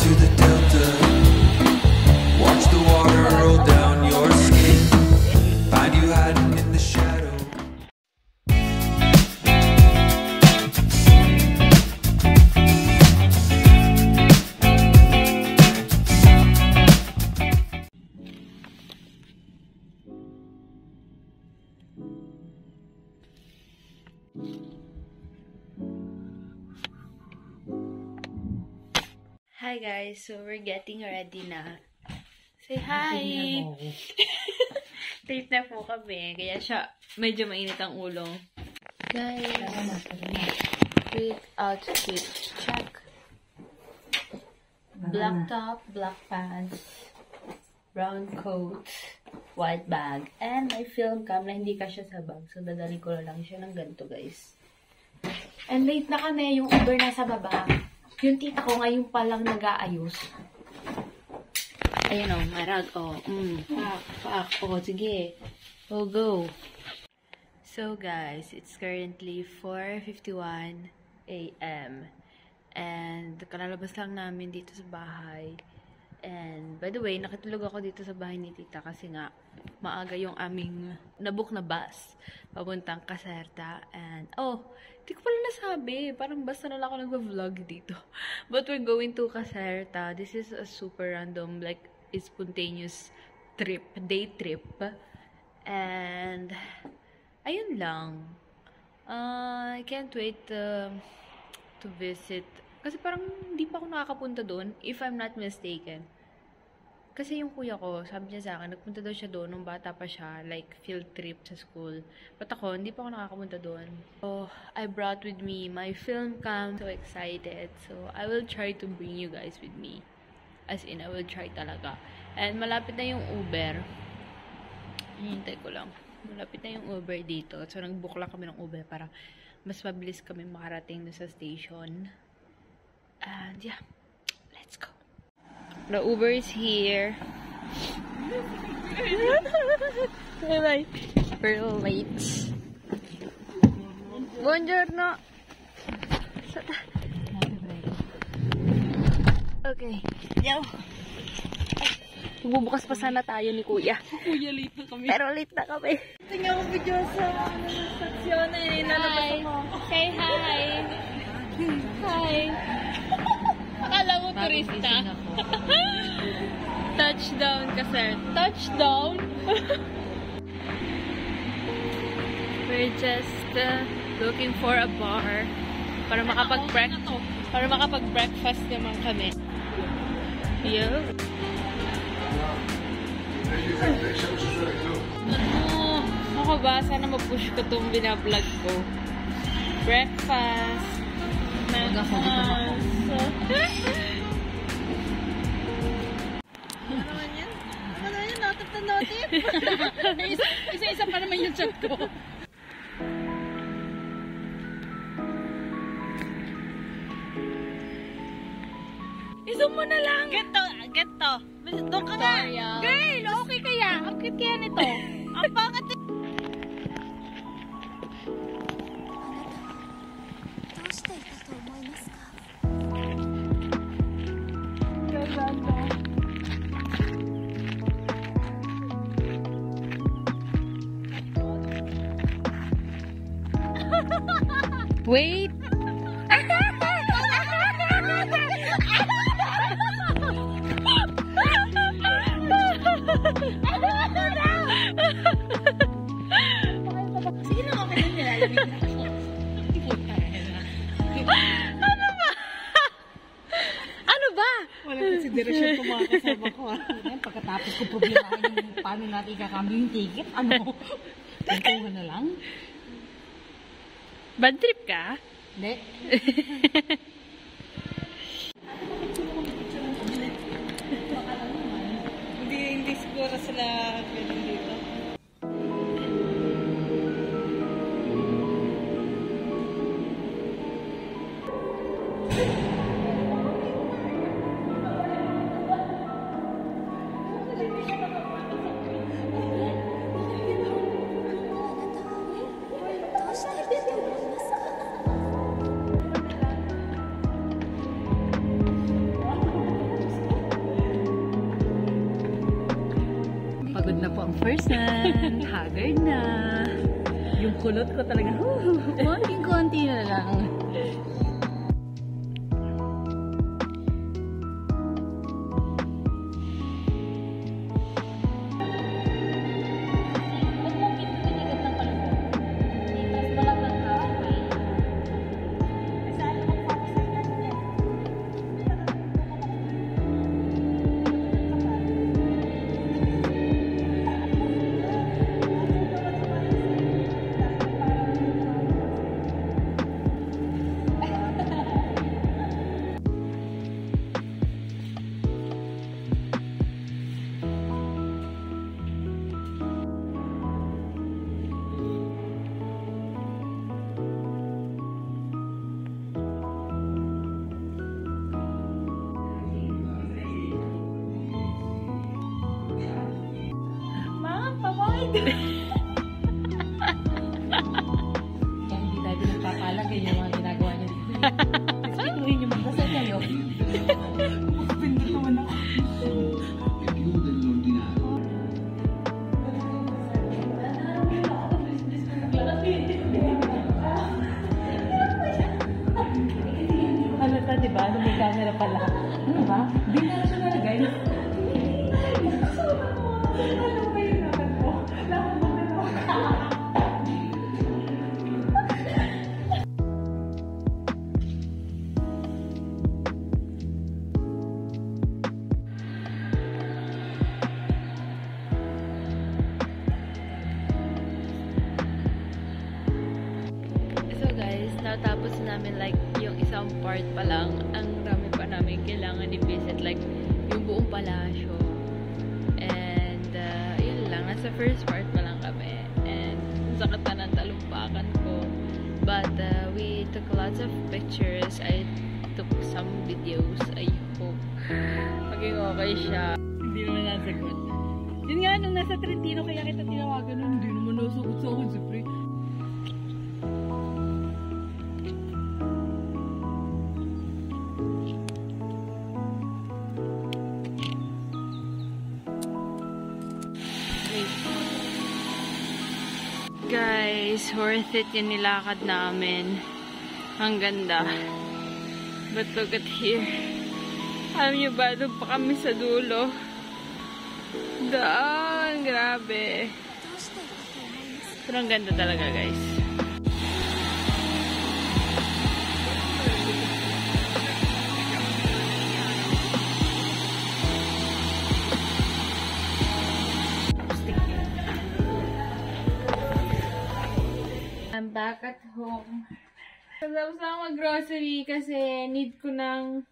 to the delta. Watch the water roll down your skin. Find you hiding in the shadow. Hi guys, so we're getting ready na. Say hi! Late na po kami, kaya siya medyo mainit ang ulo. Guys, quick outfit check. Black top, black pants, brown coat, white bag, and my film cam na hindi kasya sa bag. So dadali ko lang siya ng ganito guys. And late na kami, yung Uber nasa baba. Yung tita ko ngayon palang nag-aayos. Ayun o, marag o. Pak. O, sige. O, go. So, guys, it's currently 4:51 AM. And, kalalabas lang namin dito sa bahay. And, by the way, nakitulog ako dito sa bahay ni tita kasi nga, maaga yung aming nabook na bus papuntang Caserta. And, hindi ko pala nasabi. Parang basta na lang ako nag-vlog dito. But we're going to Caserta. This is a super random, like, spontaneous trip. Day trip. And, ayun lang. I can't wait to visit. Kasi parang hindi pa ako nakakapunta doon, if I'm not mistaken. Kasi yung kuya ko, sabi niya sa akin, nagpunta daw siya doon nung bata pa siya, like field trip sa school. But ako, hindi pa ako nakakapunta doon. So, I brought with me my film cam. So excited. So, I will try to bring you guys with me. As in, I will try talaga. And malapit na yung Uber. Hintay ko lang. Malapit na yung Uber dito. So, nag-book lang kami ng Uber para mas mabilis kami makarating sa station. And yeah, let's go. The Uber is here. Bye-bye. We're late. Buongiorno. Okay. Yo. Bubukas pa sana tayo ni Kuya. Kuya, late na kami. Pero late na kami. Tingnan ko video sa stasyon eh. Hi. Say hi. Hi. Akala mo turista. Touchdown ka, sir. Touchdown? We're just looking for a bar para makapag-breakfast naman kami. Yeah. Ako ba? Sana ma-push ko itong binablog ko. Breakfast. Ano naman yan? Ano yan? Notif na notif? Isa-isa pa naman yung chat ko. Iso mo na lang! Get to. Doon ka na. Girl, okay kaya? Ang cute kaya nito. Ang pangat. Wait! Sige na, okay lang nilalamig na ako. Ano ba? Ano ba? Walang konsiderasyon ko mga kasama ko. Pagkatapos ko problemahin yung paano natin ikakambyo yung ticket, ano? Tantuhan na lang? Bad trip ka? Hindi. Hindi siguro sila ganun dito. po ang first one. Haggard na. Yung kulot ko talaga, konting-konti na lang. Kaya hindi tayo pinagpapalagay yung mga ginagawa niyo dito. Respetuhin niyo magdasal kayo. Pindot naman ako. Ano ta, diba? Ano may camera pala? Ano ba? Di na siya nalagay. Ano ba yung nakat mo? So guys, natapos namin like yung isang part pa lang. Ang dami pa namin kailangan i-visit, like yung buong palasyo. And yun lang, nasa first part pa lang kami. And sakit na ng talumpakan ko. But we took lots of pictures. I took some videos. I hope maging okay siya. Hindi naman nasagot. Yun nga, nung nasa Trentino, kaya kita tinawagan nun. Hindi naman nasagot sa akin, siyempre. Guys, worth it yung nilakad namin. Ang ganda. But look at here. Alam nyo ba, doon pa kami sa dulo. Daan, grabe. Pero ang ganda talaga, guys. I'm back at home. Tapos na ako mag-grocery kasi need ko nang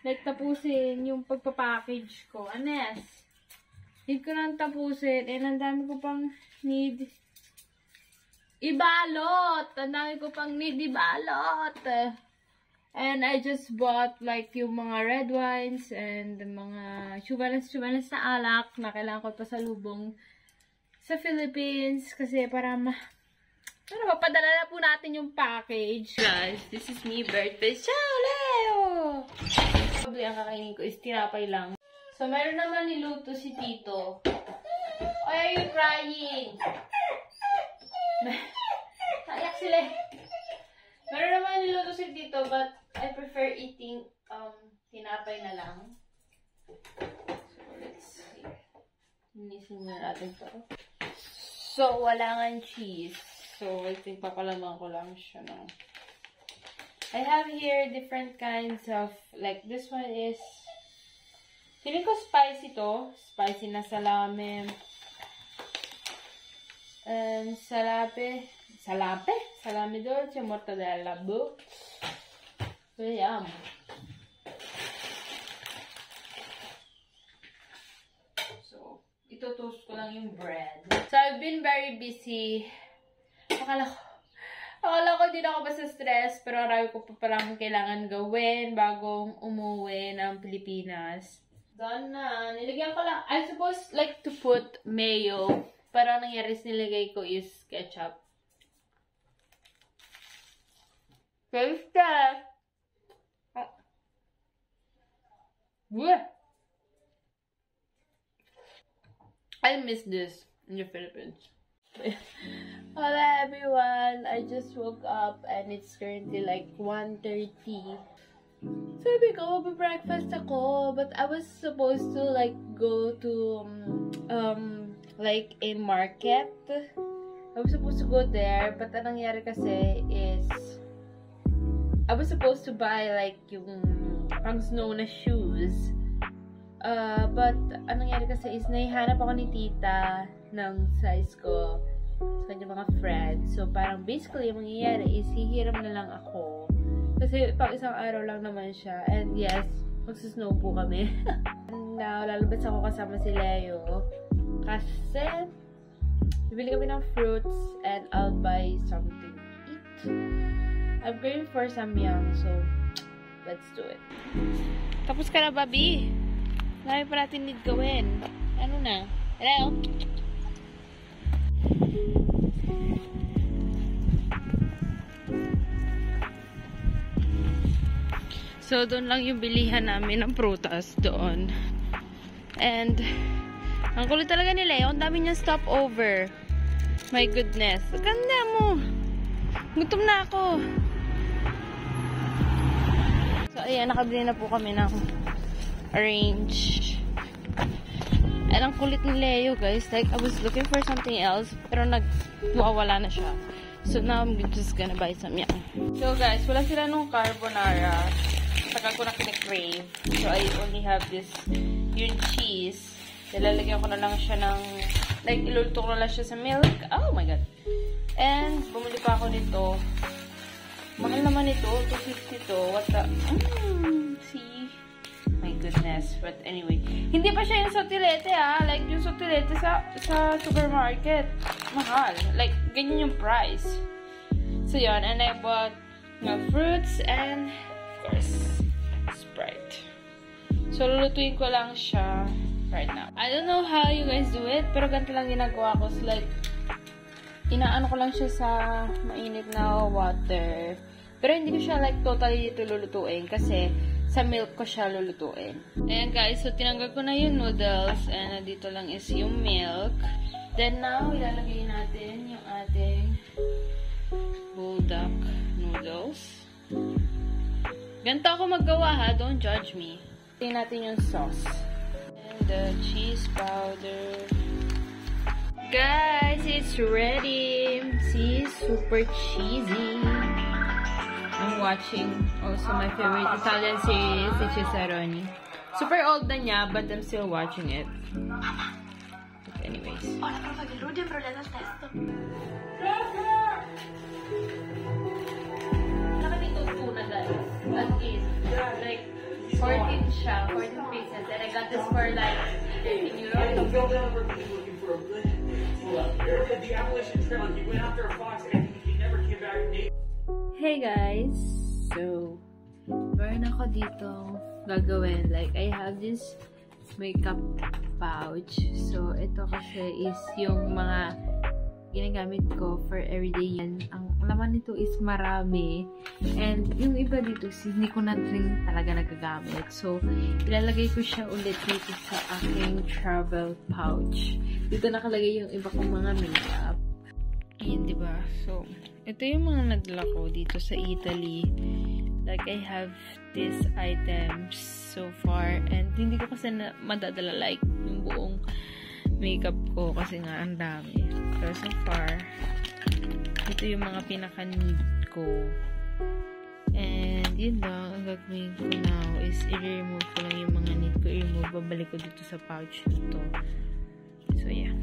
like tapusin yung pagpapackage ko. Anes, need ko nang tapusin and ang dami ko pang need ibalot. Ang dami ko pang need ibalot. And I just bought like yung mga red wines and mga chubalas na alak na kailangan ko pa sa lubong sa Philippines kasi para mapadala na po natin yung package. Guys, this is me birthday. Ciao, Leo! Probably ang kakainin ko is tinapay lang. So, meron naman niluto si Tito. Why are you crying? Naiyak sila. Meron naman niluto si Tito, but I prefer eating tinapay na lang. So, let's see. Linisin na natin to. So, wala nga cheese. So, I think papalaman ko lang siya, no? I have here different kinds of, like, this one is, feeling ko spicy to. Spicy na salami. And salami dolce, mortadella, boo. So, yum. So, ito-toast ko lang yung bread. So, I've been very busy. Akala ko hindi na ako basta stress, pero marami ko pa palang kailangan gawin bagong umuwi ng Pilipinas. Done na. Nilagyan ko lang. I suppose like to put mayo. Pero nangyari nilagay ko is ketchup. Taste test! I miss this in the Philippines. Hello everyone, I just woke up and it's currently like 1:30. Sabi ko, breakfast ako, but I was supposed to like go to like a market. I was supposed to go there, but anong nangyari kasi is I was supposed to buy like yung pang snow na shoes. But anong nangyari kasi is naihanap ako ni tita ng size ko sa kanyang mga friends. So parang basically yung mangyayari is hihiram na lang ako. Kasi pang isang araw lang naman siya. And yes, magsusnow po kami. And now, lalabas ako kasama si Leo. Kasi, bibili kami ng fruits and I'll buy something to eat. I'm going for samyang, so let's do it. Tapos ka na, Bobby? Marami pa natin need gawin. Ano na? Hello? So, doon lang yung bilihan namin ng prutas doon. And, ang kulit talaga ni Leo. Ang dami niyang stopover. My goodness. Ganda mo. Gutom na ako. So, ayan. Nakabili na po kami ng orange. And, ang kulit ni Leo, guys. Like, I was looking for something else. Pero nagwawala na siya. So, now, I'm just gonna buy some yang. So, guys. Wala sila nung carbonara. Tagal ko na kine-crave. So, I only have this yung cheese. Nilalagyan ko na lang siya ng like, iluluto ko na lang siya sa milk. Oh my God. And, bumili pa ako nito. Mahal naman ito. 250 to. What the? See? My goodness. But anyway. Hindi pa siya yung sotilete Like, yung sotilete sa supermarket. Mahal. Like, ganyan yung price. So, yun. And I bought fruits and, of course, Sprite. So, lulutuin ko lang siya right now. I don't know how you guys do it, pero ganito lang ginagawa ko. So, like, inaano ko lang siya sa mainit na water. Pero hindi ko siya, like, totally dito lulutuin kasi sa milk ko siya lulutuin. Ayan, guys. So, tinanggal ko na yung noodles and nandito lang is yung milk. Then, now, ilalagay natin yung ating bulldog noodles. Ganito ako maggawa ha, don't judge me. Tingnan natin yung sauce. And the cheese powder. Guys, it's ready. See, super cheesy. I'm watching also my favorite Italian series, which is Cesaroni. Super old na niya, but I'm still watching it. But anyways. As is, like 14 siya, 14 pieces, and I got this for like 15 euros. Hey guys, so meron ako dito gagawin. Like, I have this makeup pouch. So, ito kasi is yung mga ginagamit ko for everyday yan. Ang laman nito is marami. And yung iba dito, hindi ko na rin talaga nagagamit. So, ilalagay ko siya ulit dito sa aking travel pouch. Dito nakalagay yung iba kong mga makeup. Ayan, diba? So, ito yung mga nadala ko dito sa Italy. Like, I have these items so far. And hindi ko kasi madadala like yung buong makeup ko kasi nga ang dami. Pero so far, ito yung mga pinaka-need ko. And yun lang, ang gagawin ko now is i-remove ko lang yung mga need ko. I-remove, babalik ko dito sa pouch na to. So yeah.